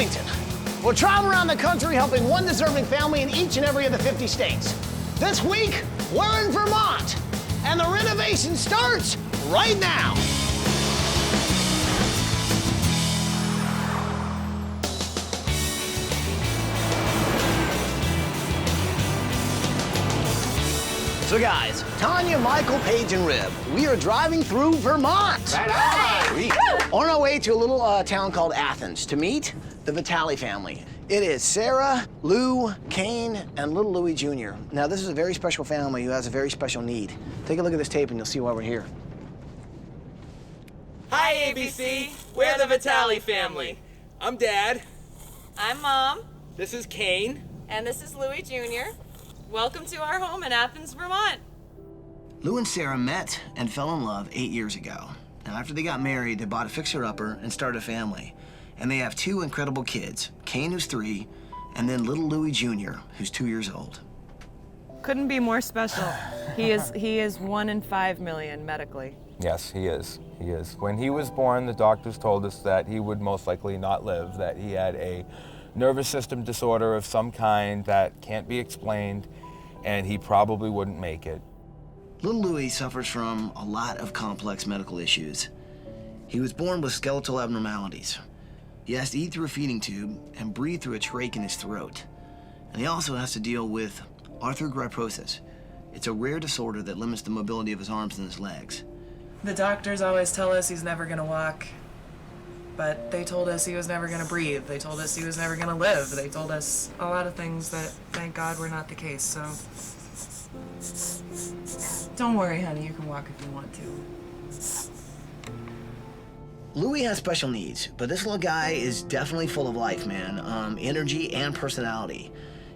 Remington. We'll travel around the country helping one deserving family in each and every of the 50 states. This week, we're in Vermont, and the renovation starts right now. So guys, Tanya, Michael, Paige, and Rib, we are driving through Vermont. Right. On our way to a little town called Athens to meet the Vitale family. It is Sarah, Lou, Kane, and little Louie Jr. Now, this is a very special family who has a very special need. Take a look at this tape and you'll see why we're here. Hi, ABC. We're the Vitale family. I'm Dad. I'm Mom. This is Kane. And this is Louie Jr. Welcome to our home in Athens, Vermont. Lou and Sarah met and fell in love 8 years ago. And after they got married, they bought a fixer-upper and started a family. And they have 2 incredible kids, Kane, who's 3, and then little Louie Jr., who's 2 years old. Couldn't be more special. He is 1 in 5 million medically. Yes, he is. He is. When he was born, the doctors told us that he would most likely not live, that he had a nervous system disorder of some kind that can't be explained, and he probably wouldn't make it. Little Louie suffers from a lot of complex medical issues. He was born with skeletal abnormalities. He has to eat through a feeding tube and breathe through a trach in his throat. And he also has to deal with arthrogryposis. It's a rare disorder that limits the mobility of his arms and his legs. The doctors always tell us he's never gonna walk, but they told us he was never gonna breathe. They told us he was never gonna live. They told us a lot of things that, thank God, were not the case, so. Don't worry, honey, you can walk if you want to. Louie has special needs, but this little guy is definitely full of life, man. Energy and personality.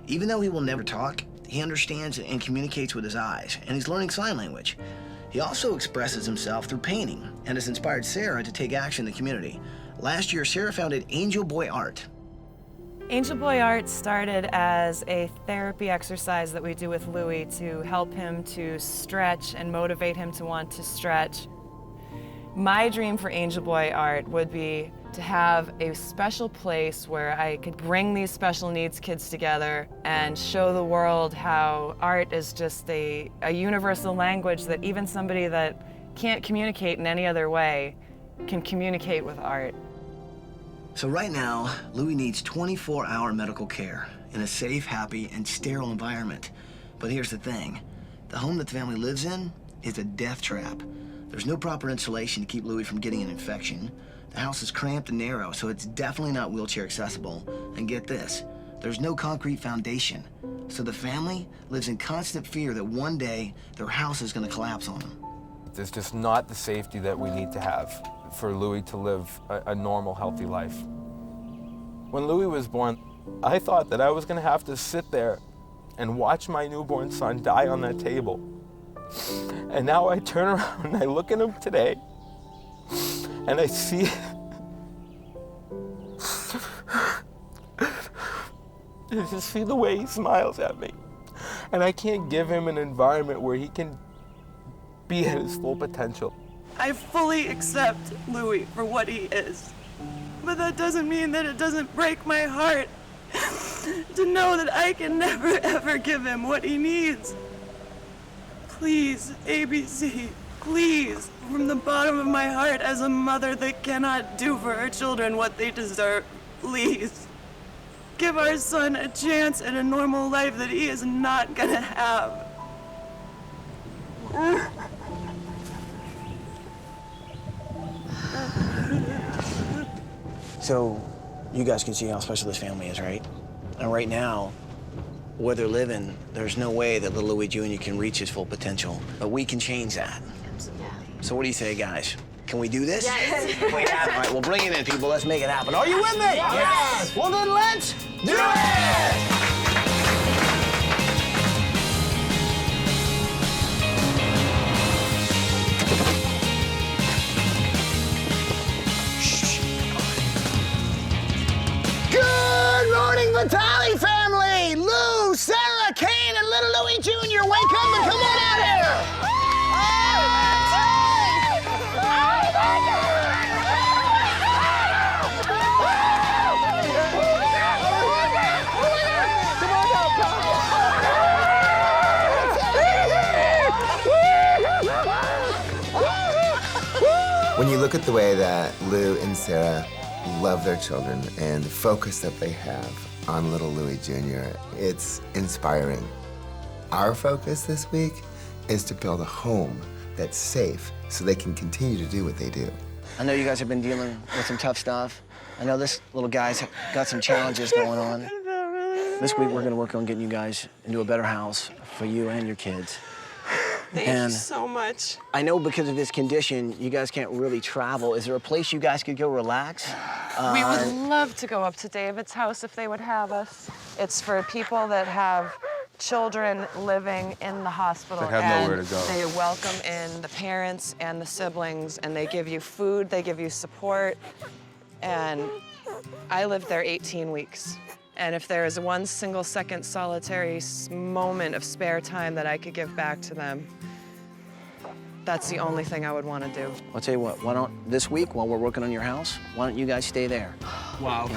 Even though he will never talk, he understands and communicates with his eyes, and he's learning sign language. He also expresses himself through painting and has inspired Sarah to take action in the community. Last year, Sarah founded Angel Boy Art. Angel Boy Art started as a therapy exercise that we do with Louie to help him to stretch and motivate him to want to stretch. My dream for Angel Boy Art would be to have a special place where I could bring these special needs kids together and show the world how art is just a universal language that even somebody that can't communicate in any other way can communicate with art. So right now, Louie needs 24-hour medical care in a safe, happy, and sterile environment. But here's the thing. The home that the family lives in is a death trap. There's no proper insulation to keep Louie from getting an infection. The house is cramped and narrow, so it's definitely not wheelchair accessible. And get this, there's no concrete foundation. So the family lives in constant fear that one day their house is gonna collapse on them. There's just not the safety that we need to have for Louie to live a normal, healthy life. When Louie was born, I thought that I was gonna have to sit there and watch my newborn son die on that table. And now I turn around and I look at him today and I see I just see the way he smiles at me. And I can't give him an environment where he can be at his full potential. I fully accept Louie for what he is, but that doesn't mean that it doesn't break my heart to know that I can never ever give him what he needs. Please, ABC, please, from the bottom of my heart as a mother that cannot do for her children what they deserve, please, give our son a chance at a normal life that he is not gonna have. So, you guys can see how special this family is, right? And right now, where they're living, there's no way that little Louie Jr. can reach his full potential. But we can change that. Absolutely. So what do you say, guys? Can we do this? Yes. Can we have it? All right, well, bring it in, people. Let's make it happen. Are you with me? Yes. Well, then let's do it! Good morning, Vitali family! Lou, Sarah, Kane, and little Louie Jr., wake up and come on out here! When you look at the way that Lou and Sarah love their children and the focus that they have on little Louis Jr., it's inspiring. Our focus this week is to build a home that's safe so they can continue to do what they do. I know you guys have been dealing with some tough stuff. I know this little guy's got some challenges going on. This week, we're gonna work on getting you guys into a better house for you and your kids. Thank you so much. I know because of his condition, you guys can't really travel. Is there a place you guys could go relax? We would love to go up to David's house if they would have us. It's for people that have children living in the hospital. That have nowhere to go. They welcome in the parents and the siblings, and they give you food, they give you support. And I lived there 18 weeks. And if there is one single second solitary moment of spare time that I could give back to them, that's the only thing I would want to do. I'll tell you what, why don't, this week, while we're working on your house, why don't you guys stay there? Wow.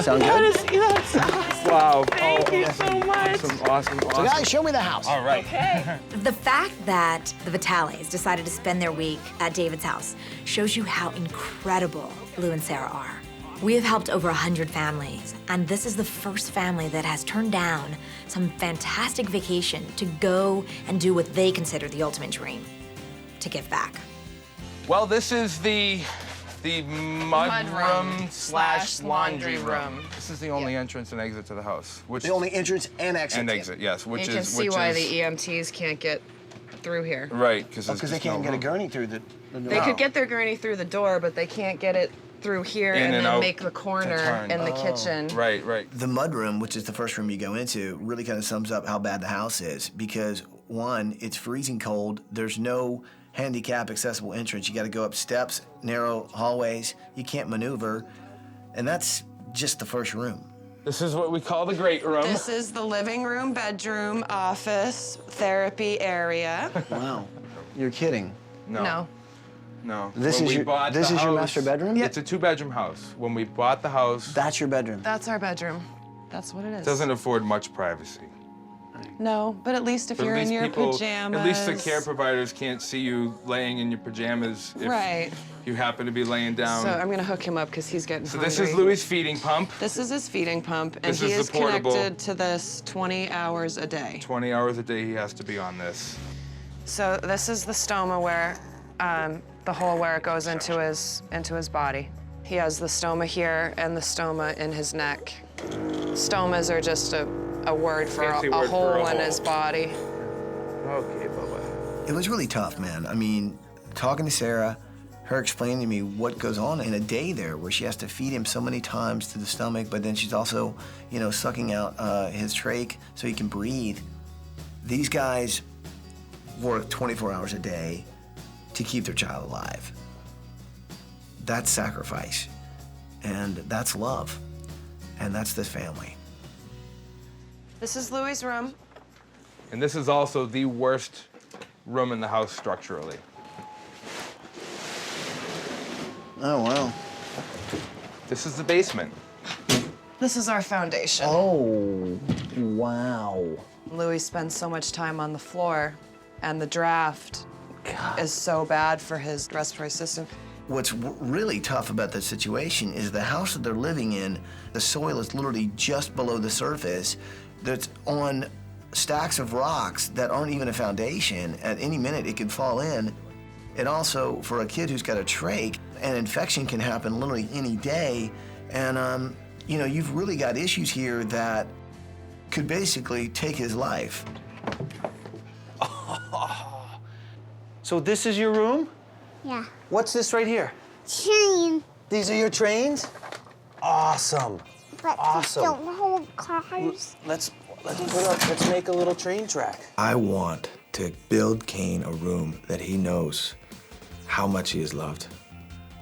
Sound good? That's awesome. Wow. Thank you so much. Awesome. So guys, show me the house. All right. Okay. The fact that the Vitales decided to spend their week at David's house shows you how incredible Lou and Sarah are. We have helped over 100 families, and this is the first family that has turned down some fantastic vacation to go and do what they consider the ultimate dream, to give back. Well, this is the mudroom slash laundry room. This is the only entrance and exit to the house. Which The only entrance and exit. and exit, yes. You can see why the EMTs can't get through here. Right, because Because they can't get a gurney through the door. They could get their gurney through the door, but they can't get it through here In and and then out make the corner to turn. in the kitchen. Right. The mudroom, which is the first room you go into, really kind of sums up how bad the house is because, one, it's freezing cold. There's no handicap accessible entrance. You got to go up steps, narrow hallways. You can't maneuver. And that's just the first room. This is what we call the great room. This is the living room, bedroom, office, therapy area. Wow. You're kidding. No. This When is we your bought this the is your house- master bedroom? It's a two-bedroom house. When we bought the house, That's your bedroom. That's our bedroom. That's what it is. it doesn't afford much privacy. No, but at least if But you're at in least your people, pajamas. At least the care providers can't see you laying in your pajamas if Right. you happen to be laying down. So I'm gonna hook him up because he's getting So hungry. this is Louis' feeding pump. This is his feeding pump, and This he is is the portable- connected to this 20 hours a day. 20 hours a day he has to be on this. So this is the stoma where, the hole where it goes into his body. He has the stoma here and the stoma in his neck. Stomas are just a word for Fancy a word for hole a in hole. his body. Okay, Bubba. It was really tough, man. I mean, talking to Sarah, her explaining to me what goes on in a day there where she has to feed him so many times to the stomach, but then she's also, sucking out his trach so he can breathe. These guys work 24 hours a day to keep their child alive. That's sacrifice, and that's love, and that's this family. This is Louis' room. And this is also the worst room in the house structurally. Oh, wow. This is the basement. This is our foundation. Oh, wow. Louis spends so much time on the floor, and the draft is so bad for his respiratory system. What's really tough about this situation is the house that they're living in, the soil is literally just below the surface. That's on stacks of rocks that aren't even a foundation. At any minute, it could fall in. And also, for a kid who's got a trach, an infection can happen literally any day. And, you've really got issues here that could basically take his life. So this is your room? Yeah. What's this right here? Train. These are your trains? Awesome. But Awesome. don't hold cars. Let's make a little train track. I want to build Kane a room that he knows how much he is loved.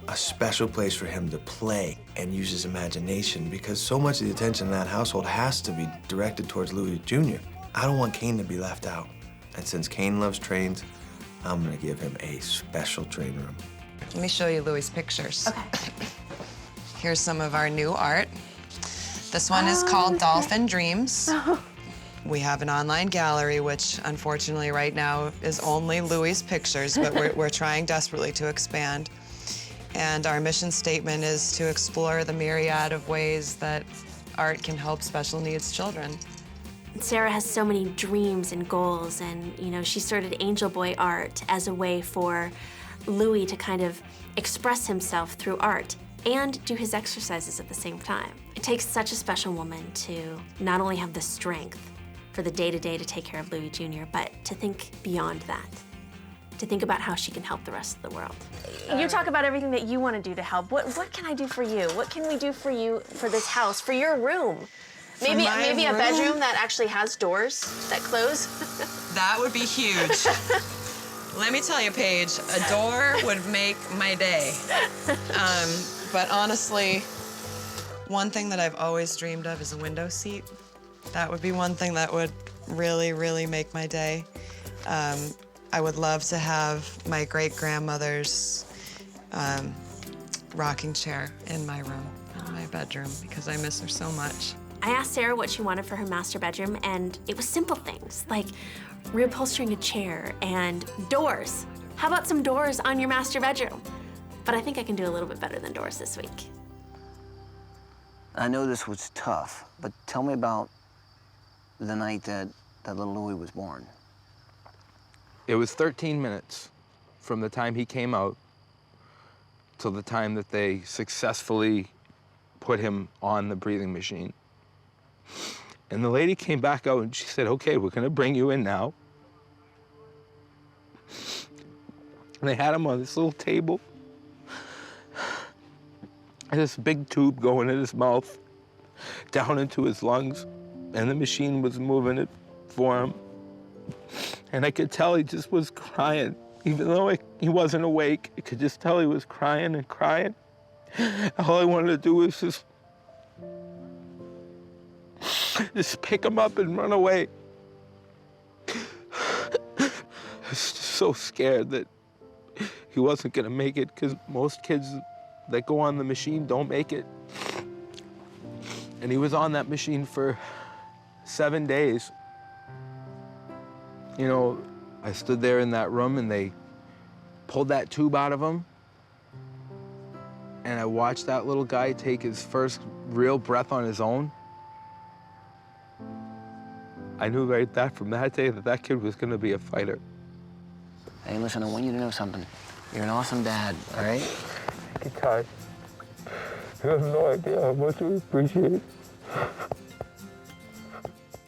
A special place for him to play and use his imagination because so much of the attention in that household has to be directed towards Louis Jr. I don't want Kane to be left out. And since Kane loves trains, I'm gonna give him a special train room. Let me show you Louis' pictures. Okay. Here's some of our new art. This one is called Dolphin Dreams. We have an online gallery, which unfortunately right now is only Louis' pictures, but we're trying desperately to expand. And our mission statement is to explore the myriad of ways that art can help special needs children. Sarah has so many dreams and goals, and you know, she started Angel Boy Art as a way for Louis to kind of express himself through art and do his exercises at the same time. It takes such a special woman to not only have the strength for the day-to-day to take care of Louis Jr., but to think beyond that, to think about how she can help the rest of the world. You talk about everything that you want to do to help. What can I do for you? What can we do for you, for this house, for your room? Maybe a bedroom that actually has doors that close. That would be huge. Let me tell you, Paige, a door would make my day. But honestly, one thing that I've always dreamed of is a window seat. That would be one thing that would really, really make my day. I would love to have my great-grandmother's rocking chair in my room, in my bedroom, because I miss her so much. I asked Sarah what she wanted for her master bedroom, and it was simple things, like reupholstering a chair and doors. How about some doors on your master bedroom? But I think I can do a little bit better than doors this week. I know this was tough, but tell me about the night that little Louis was born. It was 13 minutes from the time he came out till the time that they successfully put him on the breathing machine. And the lady came back out and she said, okay, we're gonna bring you in now. And they had him on this little table. And this big tube going in his mouth, down into his lungs. And the machine was moving it for him. And I could tell he just was crying. Even though he wasn't awake, I could just tell he was crying and crying. All I wanted to do was just pick him up and run away. I was just so scared that he wasn't gonna make it, because most kids that go on the machine don't make it. And he was on that machine for 7 days. You know, I stood there in that room and they pulled that tube out of him. And I watched that little guy take his first real breath on his own. I knew right from that day that kid was gonna be a fighter. Hey, listen, I want you to know something. You're an awesome dad, all right? Thank you, Todd. You have no idea how much I appreciate it.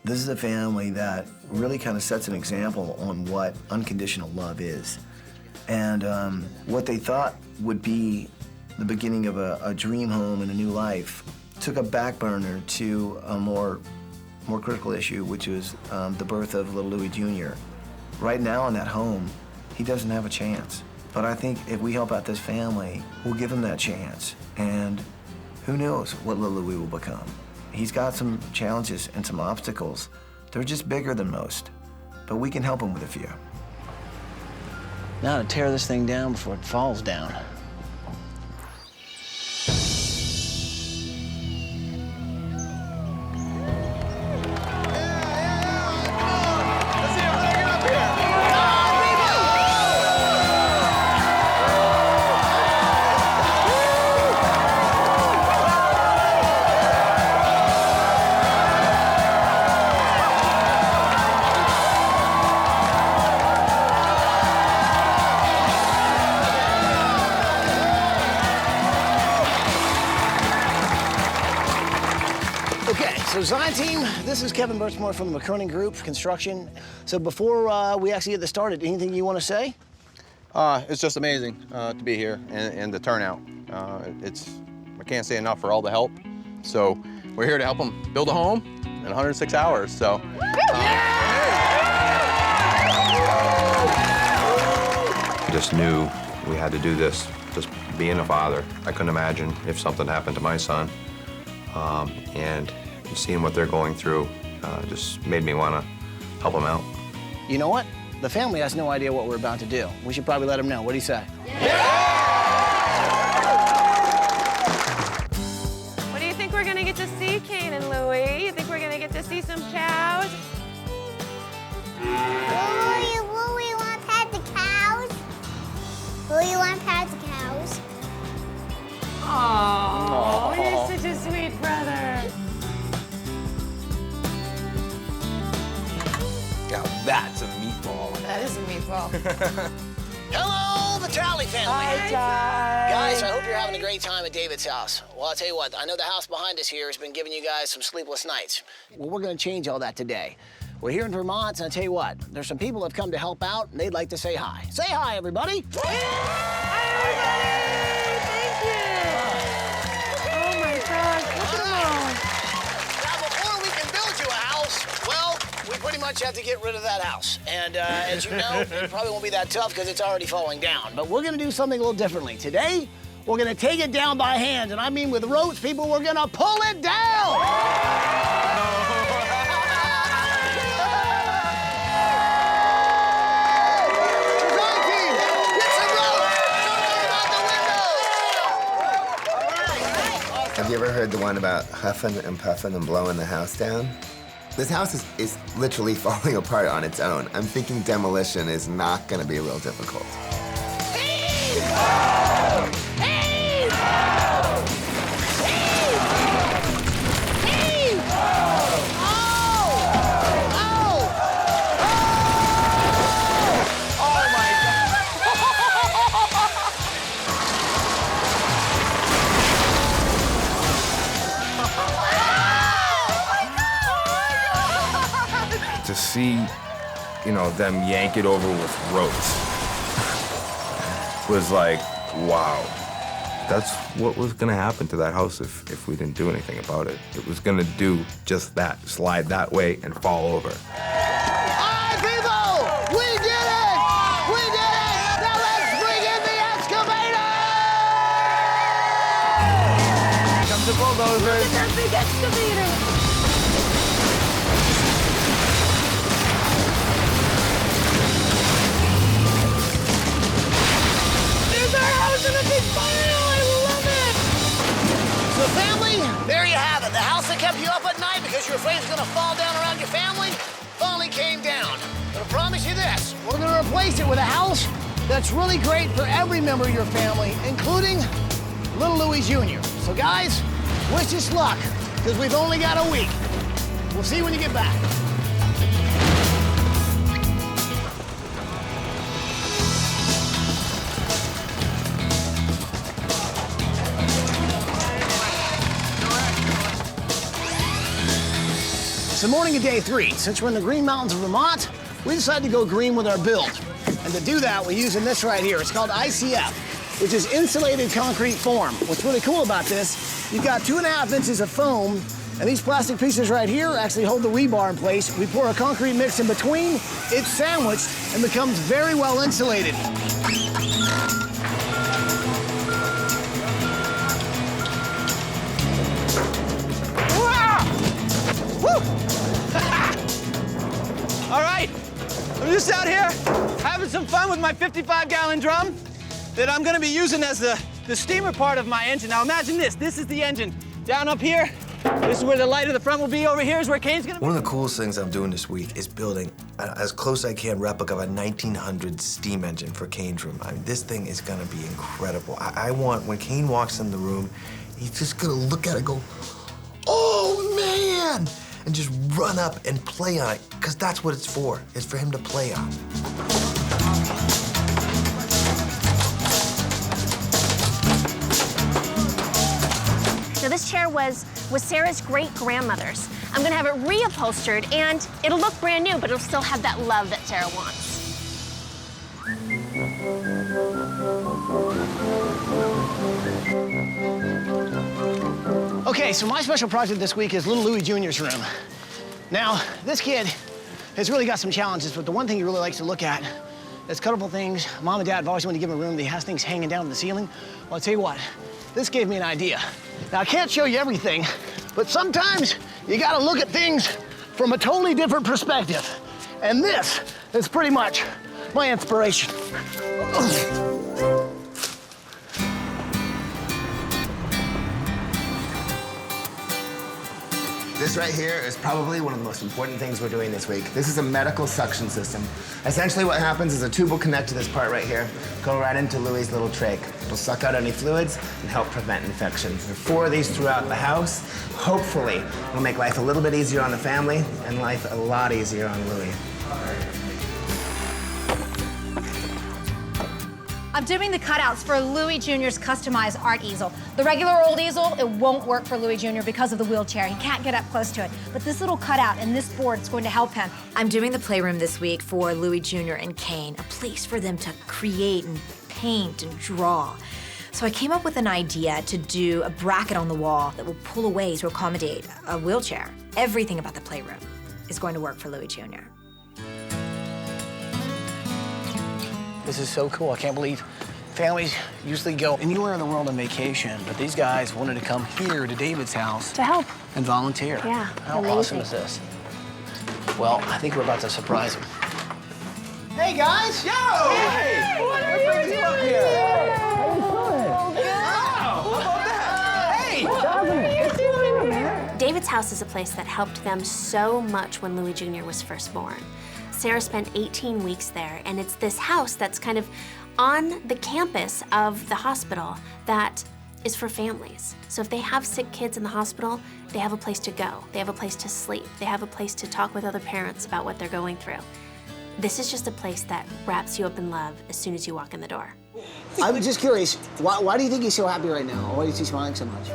This is a family that really kind of sets an example on what unconditional love is. And what they thought would be the beginning of a dream home and a new life took a back burner to a more critical issue, which was the birth of little Louis Jr. Right now in that home, he doesn't have a chance. But I think if we help out this family, we'll give him that chance. And who knows what little Louis will become. He's got some challenges and some obstacles. They're just bigger than most, but we can help him with a few. Now to tear this thing down before it falls down. So design team, this is Kevin Birchmore from the McKernan Group Construction. So before we actually get this started, anything you want to say? It's just amazing to be here and the turnout. I can't say enough for all the help. So we're here to help them build a home in 106 hours. So. I just knew we had to do this. Just being a father, I couldn't imagine if something happened to my son. And seeing what they're going through just made me want to help them out. You know what? The family has no idea what we're about to do. We should probably let them know. What do you say? What do you think we're gonna get to see, Kane and Louie? You think we're gonna get to see some cows? Louie want to pet the cows? Louie want to pet the cows? Oh, you're such a sweet brother. Now that's a meatball. That is a meatball. Hello, Vitale family. Hi, Ty. Guys, I hope you're having a great time at David's house. Well, I'll tell you what, I know the house behind us here has been giving you guys some sleepless nights. Well, we're gonna change all that today. We're here in Vermont, and I'll tell you what, there's some people that have come to help out, and they'd like to say hi. Say hi, everybody. Hi, everybody. Thank you. Oh, my gosh. Look at them all. Now, before we can build you a house, well, we pretty much have to get rid of that house. And as you know, it probably won't be that tough because it's already falling down. But we're gonna do something a little differently. Today, we're gonna take it down by hand, and I mean with ropes, people, we're gonna pull it down! Have you ever heard the one about huffing and puffing and blowing the house down? This house is literally falling apart on its own. I'm thinking demolition is not going to be real difficult. To see, you know, them yank it over with ropes was like, wow. That's what was gonna happen to that house if we didn't do anything about it. It was gonna do just that, slide that way and fall over. All right, people, we did it! We did it! Now let's bring in the excavator! Comes the bulldozer. Look at that big excavator. In a big pile. I love it. So family, there you have it. The house that kept you up at night because you were afraid it was gonna fall down around your family finally came down. But I promise you this, we're gonna replace it with a house that's really great for every member of your family, including little Louis Jr. So guys, wish us luck, because we've only got a week. We'll see you when you get back. It's the morning of day 3. Since we're in the Green Mountains of Vermont, we decided to go green with our build. And to do that, we're using this right here. It's called ICF, which is insulated concrete form. What's really cool about this, you've got 2.5 inches of foam, and these plastic pieces right here actually hold the rebar in place. We pour a concrete mix in between, it's sandwiched, and becomes very well insulated. All right, I'm just out here having some fun with my 55-gallon drum that I'm gonna be using as the steamer part of my engine. Now imagine this is the engine. Down up here, this is where the light of the front will be. Over here is where Kane's gonna be. One of the coolest things I'm doing this week is building as close as I can replica of a 1900 steam engine for Kane's room. I mean, this thing is gonna be incredible. I want, when Kane walks in the room, he's just gonna look at it and go, oh man! And just run up and play on it, because that's what it's for. It's for him to play on. Now this chair was Sarah's great-grandmother's. I'm gonna have it reupholstered, and it'll look brand new, but it'll still have that love that Sarah wants. Okay, so my special project this week is little Louis Jr.'s room. Now, this kid has really got some challenges, but the one thing he really likes to look at is colorful things. Mom and Dad have always wanted to give him a room that has things hanging down to the ceiling. Well, I'll tell you what, this gave me an idea. Now, I can't show you everything, but sometimes you gotta look at things from a totally different perspective. And this is pretty much my inspiration. This right here is probably one of the most important things we're doing this week. This is a medical suction system. Essentially what happens is a tube will connect to this part right here, go right into Louie's little trach. It'll suck out any fluids and help prevent infection. There are 4 of these throughout the house. Hopefully, it'll make life a little bit easier on the family and life a lot easier on Louie. I'm doing the cutouts for Louis Jr.'s customized art easel. The regular old easel, it won't work for Louis Jr. because of the wheelchair. He can't get up close to it. But this little cutout and this board is going to help him. I'm doing the playroom this week for Louis Jr. and Kane, a place for them to create and paint and draw. So I came up with an idea to do a bracket on the wall that will pull away to accommodate a wheelchair. Everything about the playroom is going to work for Louis Jr. This is so cool. I can't believe families usually go anywhere in the world on vacation, but these guys wanted to come here to David's house To help. and volunteer. Yeah, How amazing. awesome is this? Well, I think we're about to surprise them. Hey, guys! Yo! Hey! What are you doing up here? How you doing? How about that? Hey! What are you doing here? David's house is a place that helped them so much when Louis Jr. was first born. Sarah spent 18 weeks there, and it's this house that's kind of on the campus of the hospital that is for families. So if they have sick kids in the hospital, they have a place to go. They have a place to sleep. They have a place to talk with other parents about what they're going through. This is just a place that wraps you up in love as soon as you walk in the door. I was just curious, why do you think he's so happy right now? Why is he smiling so much?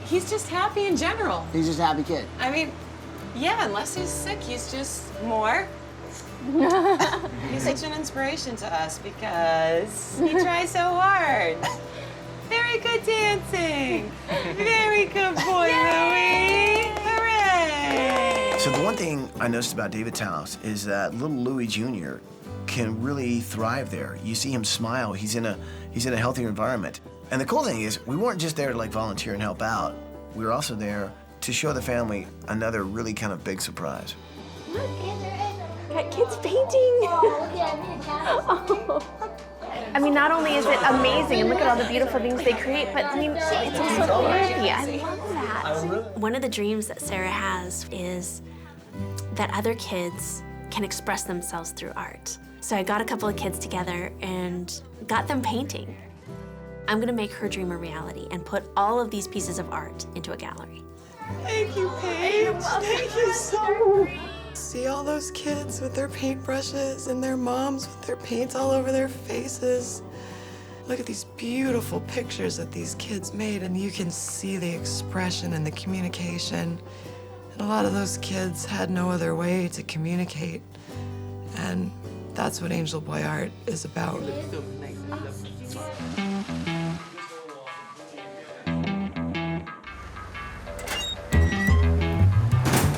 He's just happy in general. He's just a happy kid. I mean, yeah, unless he's sick, he's just more. He's such an inspiration to us because he tries so hard. Very good dancing. Very good boy, Louie. Hooray! So the one thing I noticed about David's house is that little Louis Jr. can really thrive there. You see him smile. He's in a healthier environment. And the cool thing is, we weren't just there to like volunteer and help out. We were also there to show the family another really kind of big surprise. Got kids painting. Oh. I mean, not only is it amazing and look at all the beautiful things they create, but I mean, it's also therapy. I love that. One of the dreams that Sarah has is that other kids can express themselves through art. So I got a couple of kids together and got them painting. I'm gonna make her dream a reality and put all of these pieces of art into a gallery. Thank you, Paige. Thank you so much. See all those kids with their paintbrushes and their moms with their paints all over their faces. Look at these beautiful pictures that these kids made, and you can see the expression and the communication. And a lot of those kids had no other way to communicate. And that's what Angel Boy Art is about.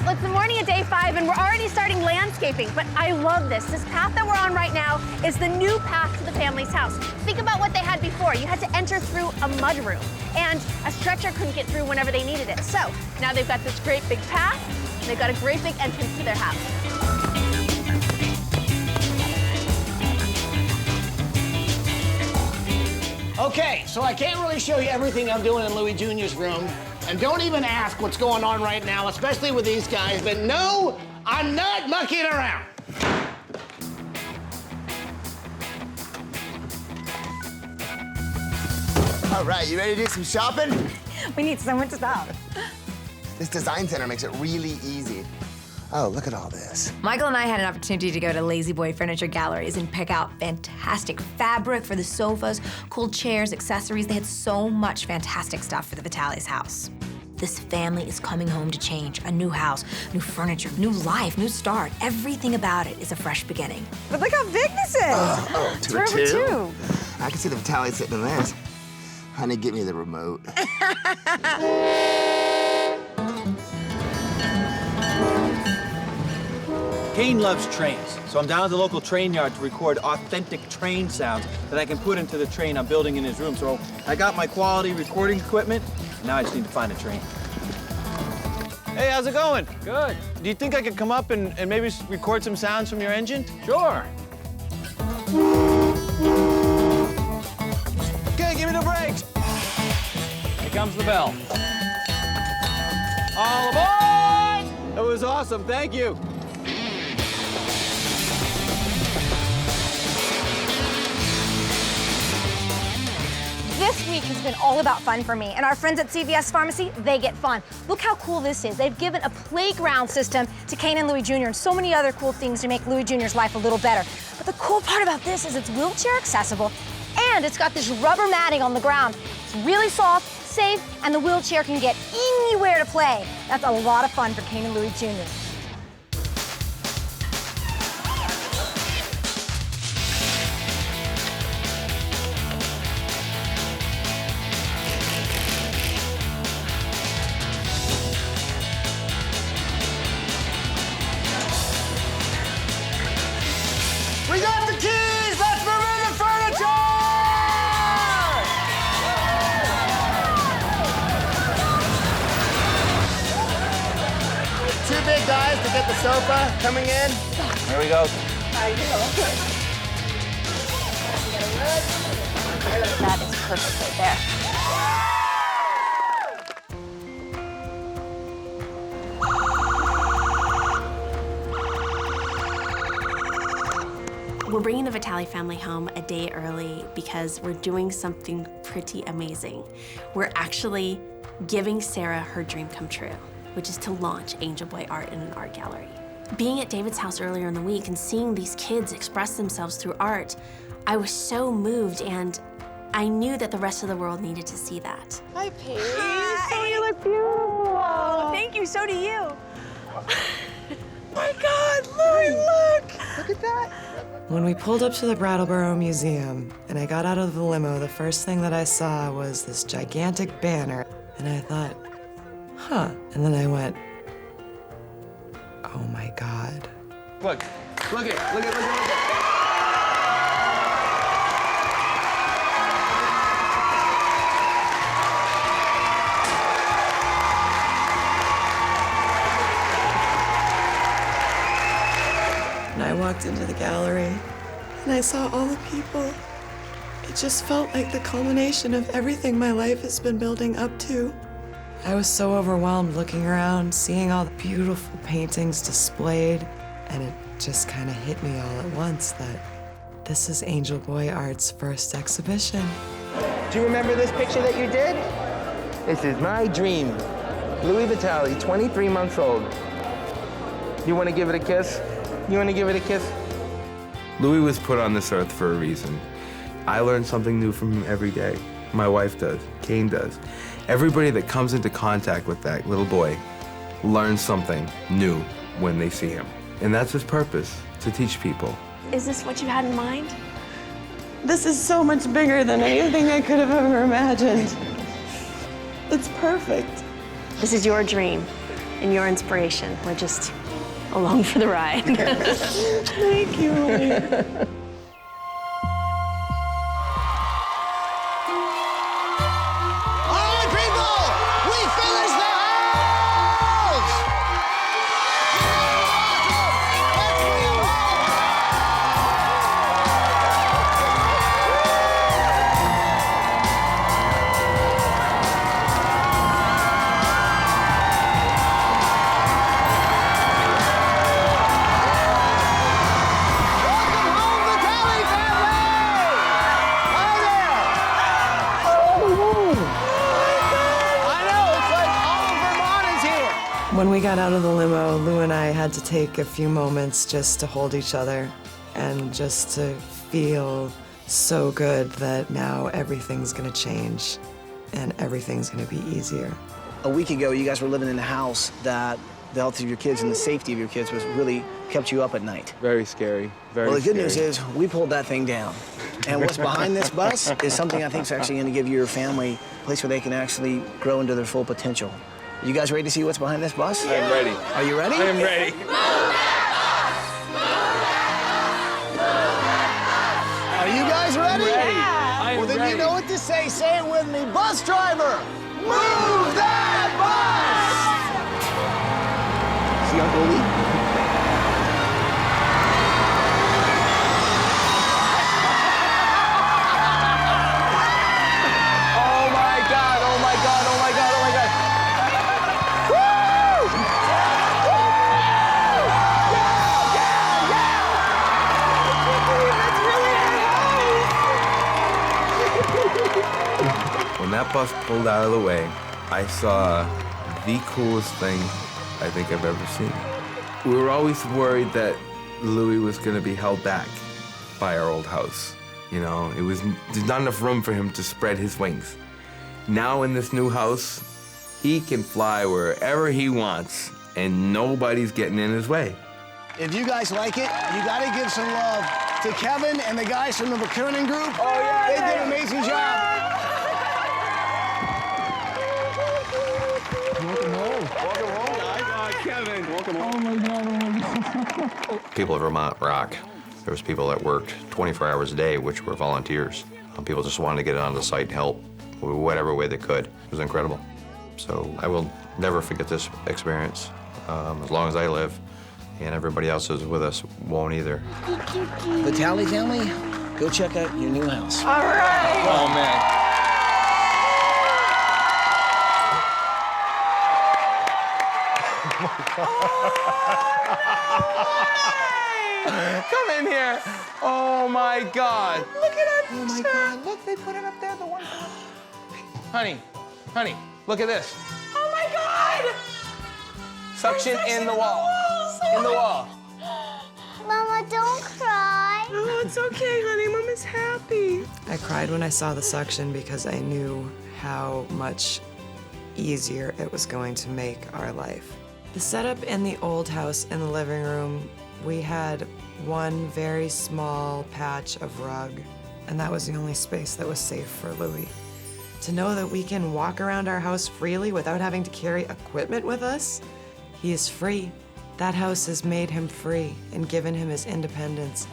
Well, it's the morning of day 5, and we're already starting landscaping, but I love this. This path that we're on right now is the new path to the family's house. Think about what they had before. You had to enter through a mudroom, and a stretcher couldn't get through whenever they needed it. So now they've got this great big path, and they've got a great big entrance to their house. Okay, so I can't really show you everything I'm doing in Louis Jr.'s room. And don't even ask what's going on right now, especially with these guys. But no, I'm not mucking around. All right, you ready to do some shopping? We need someone to stop. This design center makes it really easy. Oh, look at all this. Michael and I had an opportunity to go to Lazy Boy Furniture Galleries and pick out fantastic fabric for the sofas, cool chairs, accessories. They had so much fantastic stuff for the Vitale's house. This family is coming home to change. A new house, new furniture, new life, new start. Everything about it is a fresh beginning. But look how big this is. Two or two? I can see the Vitale sitting in this. Honey, give me the remote. Kane loves trains, so I'm down at the local train yard to record authentic train sounds that I can put into the train I'm building in his room. So I got my quality recording equipment, and now I just need to find a train. Hey, how's it going? Good. Do you think I could come up and maybe record some sounds from your engine? Sure. Okay, give me the brakes. Here comes the bell. All aboard! awesome. Thank you. This week has been all about fun for me, and our friends at CVS Pharmacy, they get fun. Look how cool this is. They've given a playground system to Kane and Louie Jr. and so many other cool things to make Louie Jr.'s life a little better. But the cool part about this is it's wheelchair accessible, and it's got this rubber matting on the ground. It's really soft, safe, and the wheelchair can get anywhere to play. That's a lot of fun for Kane and Louie Jr. We got the keys! Let's move in the furniture! Two big guys to get the sofa coming in. There we go. That is perfect right there. We're bringing the Vitale family home a day early because we're doing something pretty amazing. We're actually giving Sarah her dream come true, which is to launch Angel Boy Art in an art gallery. Being at David's house earlier in the week and seeing these kids express themselves through art, I was so moved, and I knew that the rest of the world needed to see that. Hi, Paige. So you look beautiful. Thank you, so do you. My God, Louie, look. Look at that. When we pulled up to the Brattleboro Museum and I got out of the limo, the first thing that I saw was this gigantic banner. And I thought, huh. And then I went, oh my God. Look it. And I walked into the gallery and I saw all the people. It just felt like the culmination of everything my life has been building up to. I was so overwhelmed looking around, seeing all the beautiful paintings displayed, and it just kind of hit me all at once that this is Angel Boy Art's first exhibition. Do you remember this picture that you did? This is my dream. Louis Vitali, 23 months old. You want to give it a kiss? You want to give it a kiss? Louis was put on this earth for a reason. I learn something new from him every day. My wife does, Kane does. Everybody that comes into contact with that little boy learns something new when they see him. And that's his purpose, to teach people. Is this what you had in mind? This is so much bigger than anything I could have ever imagined. It's perfect. This is your dream and your inspiration. We're just along for the ride. Thank you, Louie. When we got out of the limo, Lou and I had to take a few moments just to hold each other and just to feel so good that now everything's gonna change and everything's gonna be easier. A week ago, you guys were living in a house that the health of your kids and the safety of your kids was really kept you up at night. Very scary, very Well, the good scary. news is we pulled that thing down. And what's behind this bus is something I think is actually gonna give your family a place where they can actually grow into their full potential. You guys ready to see what's behind this bus? I am ready. Are you ready? I am ready. Are you guys ready? I am Well, then ready. you know what to say. Say it with me. Bus driver, move that bus! See Uncle Lee? bus pulled out of the way, I saw the coolest thing I think I've ever seen. We were always worried that Louis was gonna be held back by our old house. You know, there's not enough room for him to spread his wings. Now in this new house, he can fly wherever he wants, and nobody's getting in his way. If you guys like it, you gotta give some love to Kevin and the guys from the McKernan group. Oh, yeah. They did an amazing job. Welcome home. Welcome home. Kevin. Welcome home. Oh, my God. People of Vermont rock. There was people that worked 24 hours a day, which were volunteers. People just wanted to get on the site and help whatever way they could. It was incredible. So I will never forget this experience as long as I live, and everybody else who's with us won't either. Vitale Family, go check out your new house. All right. Oh, man. Come in here. Oh my God. Look at it. Oh my God. Look, they put it up there. The one. Honey, look at this. Oh my God. Suction in the wall. In the wall. Mama, don't cry. Oh, it's okay, honey. Mama's happy. I cried when I saw the suction because I knew how much easier it was going to make our life. The setup in the old house in the living room, we had one very small patch of rug, and that was the only space that was safe for Louis. To know that we can walk around our house freely without having to carry equipment with us, he is free. That house has made him free and given him his independence.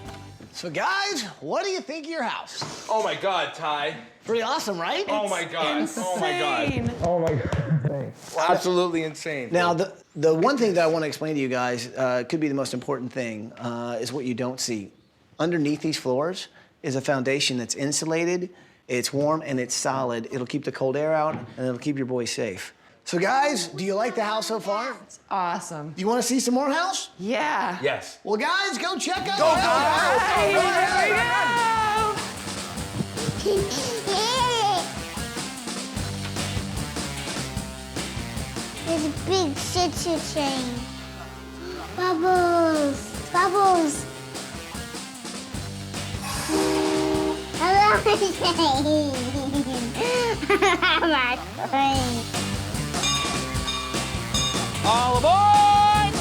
So, guys, what do you think of your house? Oh my God, Ty. Pretty awesome, right? Oh my God. Insane. Oh my God. Oh my God. Absolutely insane. Now, the one thing that I want to explain to you guys could be the most important thing is what you don't see. Underneath these floors is a foundation that's insulated, it's warm, and it's solid. It'll keep the cold air out, and it'll keep your boys safe. So, guys, do you like the house so far? It's awesome. Do you want to see some more house? Yeah. Yes. Well, guys, go check out Go, the house. Here we go. There's a big choo-choo train. Bubbles. Bubbles. I love the train. My train. All aboard!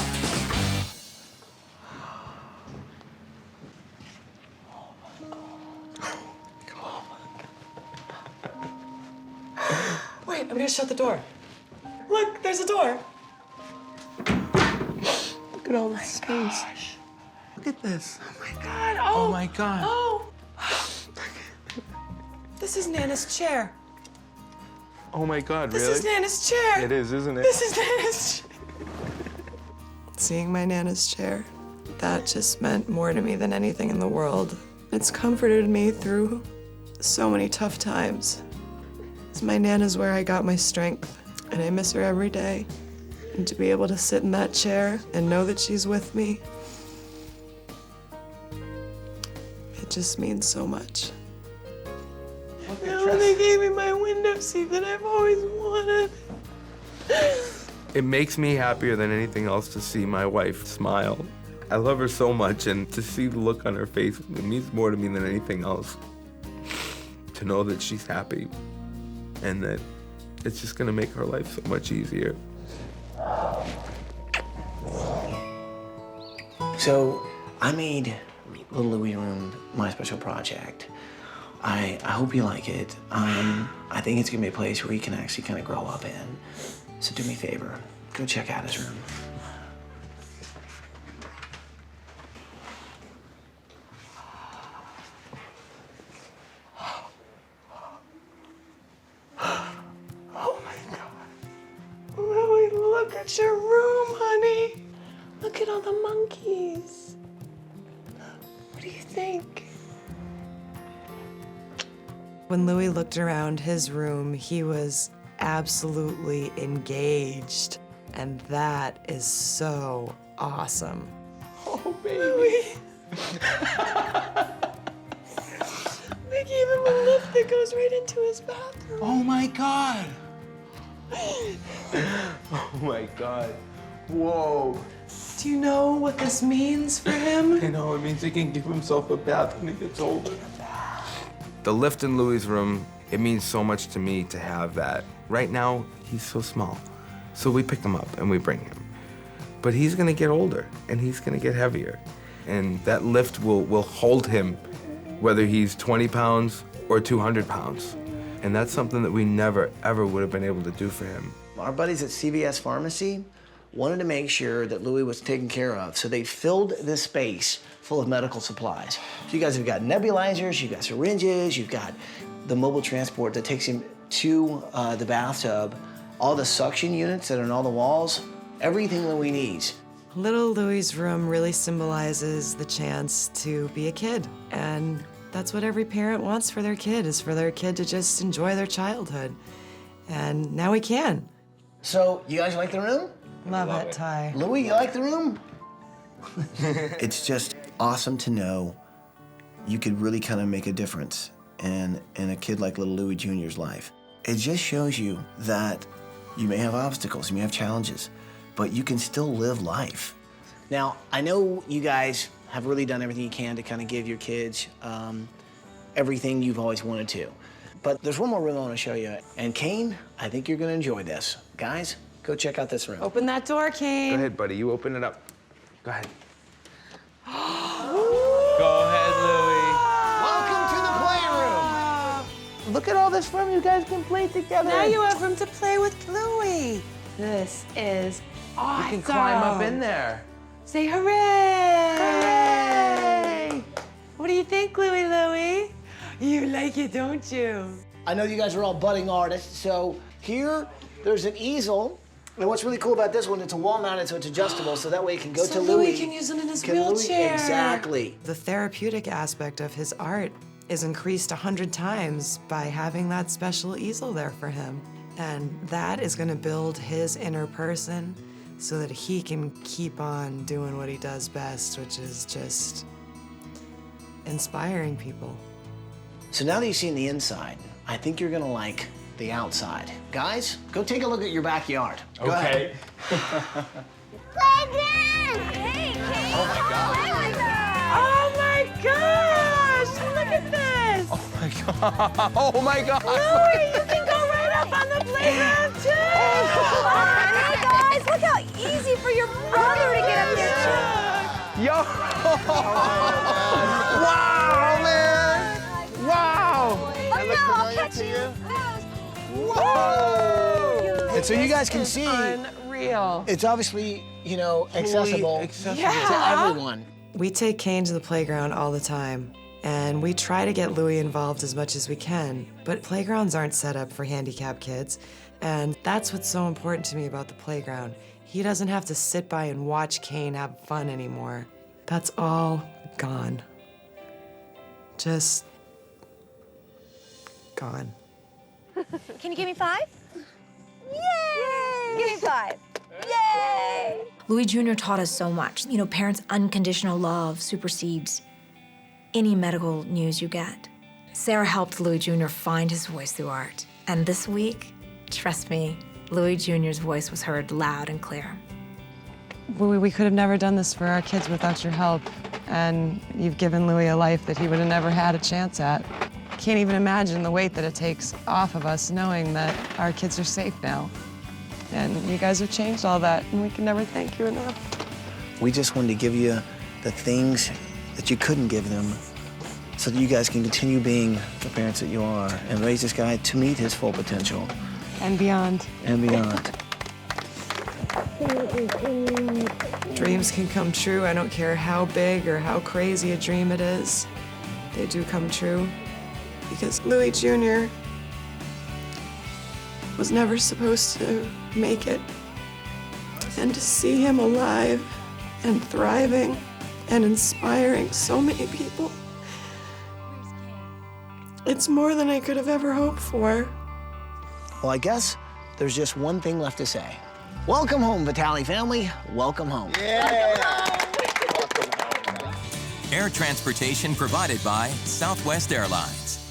Wait, I'm gonna shut the door. Look, there's a door. Look at all the space. Look at this. Oh my God. Oh, Oh my God. Oh. This is Nana's chair. Oh my God, This really? is Nana's chair. It is, isn't it? This is Nana's chair. Seeing my Nana's chair, that just meant more to me than anything in the world. It's comforted me through so many tough times. My Nana's where I got my strength, and I miss her every day. And to be able to sit in that chair and know that she's with me, it just means so much. Now they gave me my window seat that I've always wanted. It makes me happier than anything else to see my wife smile. I love her so much, and to see the look on her face, it means more to me than anything else. To know that she's happy, and that it's just gonna make her life so much easier. So, I made Little Louis Room my special project. I hope you like it. I think it's gonna be a place where he can actually kind of grow up in. So do me a favor, go check out his room. Oh my God. Louie, look at your room, honey. Look at all the monkeys. What do you think? When Louis looked around his room, he was absolutely engaged. And that is so awesome. Oh, baby. Louis. They gave him a lift that goes right into his bathroom. Oh my God. Oh my God. Whoa. Do you know what this means for him? I know, it means he can give himself a bath when he gets older. The lift in Louie's room, it means so much to me to have that. Right now, he's so small. So we pick him up and we bring him. But he's gonna get older and he's gonna get heavier. And that lift will hold him whether he's 20 pounds or 200 pounds. And that's something that we never, ever would have been able to do for him. Our buddies at CVS Pharmacy wanted to make sure that Louis was taken care of, so they filled this space full of medical supplies. So you guys have got nebulizers, you've got syringes, you've got the mobile transport that takes him to the bathtub, all the suction units that are on all the walls, everything Louis needs. Little Louie's room really symbolizes the chance to be a kid. And that's what every parent wants for their kid, is for their kid to just enjoy their childhood. And now we can. So, you guys like the room? Love it, Ty. Louis, you like the room? It's just awesome to know you could really kind of make a difference in a kid like little Louis Jr.'s life. It just shows you that you may have obstacles, you may have challenges, but you can still live life. Now, I know you guys have really done everything you can to kind of give your kids everything you've always wanted to. But there's one more room I want to show you. And Kane, I think you're going to enjoy this. Guys, go check out this room. Open that door, Kane. Go ahead, buddy, you open it up. Go ahead. Go ahead, Louie. Welcome to the playroom. Look at all this room you guys can play together. Now you have room to play with Louie. This is awesome. You can climb up in there. Say hooray! Hooray! What do you think, Louie? You like it, don't you? I know you guys are all budding artists, so here, there's an easel. And what's really cool about this one, it's a wall mounted, so it's adjustable, so that way it can go to Louis. Louis can use it in his wheelchair. Exactly. The therapeutic aspect of his art is increased 100 times by having that special easel there for him. And that is gonna build his inner person so that he can keep on doing what he does best, which is just inspiring people. So now that you've seen the inside, I think you're gonna like the outside. Guys, go take a look at your backyard. Go ahead. Playground! Hey, Kate! Oh my God. Oh my gosh! Look at this! Oh my God. Oh my God. Louie, you can go right up on the playground too! Hey guys, look how easy for your brother to get up there. Yo! Wow, man! Wow! Oh no, I'll catch you. Whoa! And so you guys can see, Unreal. it's obviously, you know, accessible to everyone. We take Kane to the playground all the time, and we try to get Louie involved as much as we can, but playgrounds aren't set up for handicapped kids, and that's what's so important to me about the playground. He doesn't have to sit by and watch Kane have fun anymore. That's all gone. Just gone. Can you give me 5? Yay! Give me 5. Yay! Louis Jr. taught us so much. You know, parents' unconditional love supersedes any medical news you get. Sarah helped Louis Jr. find his voice through art. And this week, trust me, Louis Jr.'s voice was heard loud and clear. We could have never done this for our kids without your help, and you've given Louis a life that he would have never had a chance at. Can't even imagine the weight that it takes off of us knowing that our kids are safe now. And you guys have changed all that, and we can never thank you enough. We just wanted to give you the things that you couldn't give them so that you guys can continue being the parents that you are and raise this guy to meet his full potential. And beyond. And beyond. Dreams can come true. I don't care how big or how crazy a dream it is. They do come true. Because Louis Jr. was never supposed to make it. And to see him alive and thriving and inspiring so many people, it's more than I could have ever hoped for. Well, I guess there's just one thing left to say. Welcome home, Vitale family. Welcome home. Air transportation provided by Southwest Airlines.